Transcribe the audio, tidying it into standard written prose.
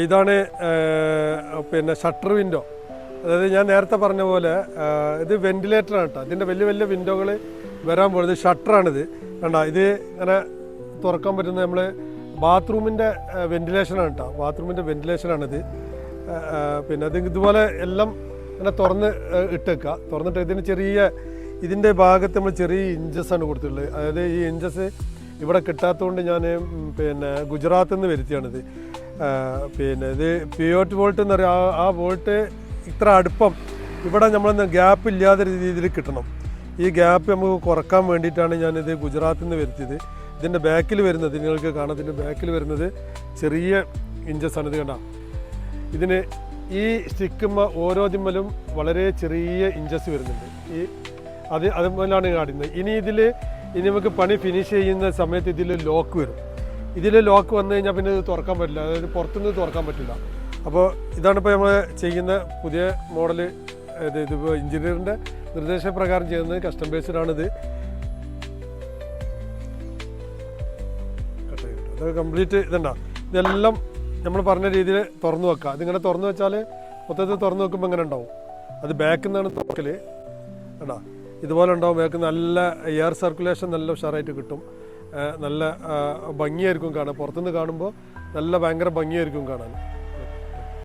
ഇതാണ് പിന്നെ shutter window. അതായത് ഞാൻ നേരത്തെ പറഞ്ഞ പോലെ ഇത് വെന്റിലേറ്ററാണ് കേട്ടോ. ഇതിൻ്റെ വലിയ വലിയ വിൻഡോകൾ വരാൻ പോകുന്നത് ഷട്ടറാണിത്. കണ്ടോ, ഇത് ഇങ്ങനെ തുറക്കാൻ പറ്റുന്ന നമ്മൾ ബാത്റൂമിൻ്റെ വെന്റിലേഷനാണ് കേട്ടോ. ബാത്റൂമിൻ്റെ വെന്റിലേഷനാണിത്. പിന്നെ അത് ഇതുപോലെ എല്ലാം ഇങ്ങനെ തുറന്ന് ഇട്ടേക്കുക. തുറന്നിട്ട് ഇതിൻ്റെ ഭാഗത്ത് നമ്മൾ ചെറിയ ഇഞ്ചസാണ് കൊടുത്തിട്ടുള്ളത്. അതായത് ഈ ഇഞ്ചസ് ഇവിടെ കിട്ടാത്തതുകൊണ്ട് ഞാൻ പിന്നെ ഗുജറാത്തിൽ നിന്ന് വരുത്തിയാണിത്. പിന്നെ ഇത് പിയോട്ട് വോൾട്ട് എന്ന് പറയുക, ആ വോൾട്ട് ഇത്ര അടുപ്പം ഇവിടെ നമ്മളൊന്ന് ഗ്യാപ്പ് ഇല്ലാത്ത രീതിയിൽ കിട്ടണം. ഈ ഗ്യാപ്പ് നമുക്ക് കുറക്കാൻ വേണ്ടിയിട്ടാണ് ഞാനിത് ഗുജറാത്തിൽ നിന്ന് വരുത്തിയത്. ഇതിൻ്റെ ബാക്കിൽ വരുന്നത് നിങ്ങൾക്ക് കാണാം. ഇതിൻ്റെ ബാക്കിൽ വരുന്നത് ചെറിയ ഇഞ്ചസാണ്. ഇത് കണ്ട, ഇതിന് ഈ സ്റ്റിക്കുമ്മ ഓരോ ദിമ്മലും വളരെ ചെറിയ ഇഞ്ചസ് വരുന്നുണ്ട്. അതുപോലെയാണ് കാണിക്കുന്നത്. ഇനി നമുക്ക് പണി ഫിനിഷ് ചെയ്യുന്ന സമയത്ത് ഇതിൽ ലോക്ക് വരും. ഇതിൽ ലോക്ക് വന്നു കഴിഞ്ഞാൽ പിന്നെ ഇത് തുറക്കാൻ പറ്റില്ല. അതായത് പുറത്തുനിന്ന് തുറക്കാൻ പറ്റില്ല. അപ്പോൾ ഇതാണിപ്പോൾ നമ്മൾ ചെയ്യുന്ന പുതിയ മോഡൽ. ഇതിപ്പോൾ എഞ്ചിനീയറിൻ്റെ നിർദ്ദേശപ്രകാരം ചെയ്യുന്നത് കസ്റ്റം ബേസ്ഡാണിത്. അത് കംപ്ലീറ്റ് ഇതുണ്ട. ഇതെല്ലാം നമ്മൾ പറഞ്ഞ രീതിയിൽ തുറന്നു വെക്കുക. ഇതിങ്ങനെ തുറന്നു വെച്ചാൽ മൊത്തത്തിൽ തുറന്നു വെക്കുമ്പോൾ ഇങ്ങനെ ഉണ്ടാവും. അത് ബാക്കിൽ നിന്നാണ് തുറക്കൽ. കണ്ടാ, ഇതുപോലെ ഉണ്ടാവും. ബാക്ക് നല്ല എയർ സർക്കുലേഷൻ നല്ല ഉഷാറായിട്ട് കിട്ടും. നല്ല ഭംഗിയായിരിക്കും കാണാൻ. പുറത്തുനിന്ന് കാണുമ്പോൾ ഭയങ്കര ഭംഗിയായിരിക്കും കാണാൻ.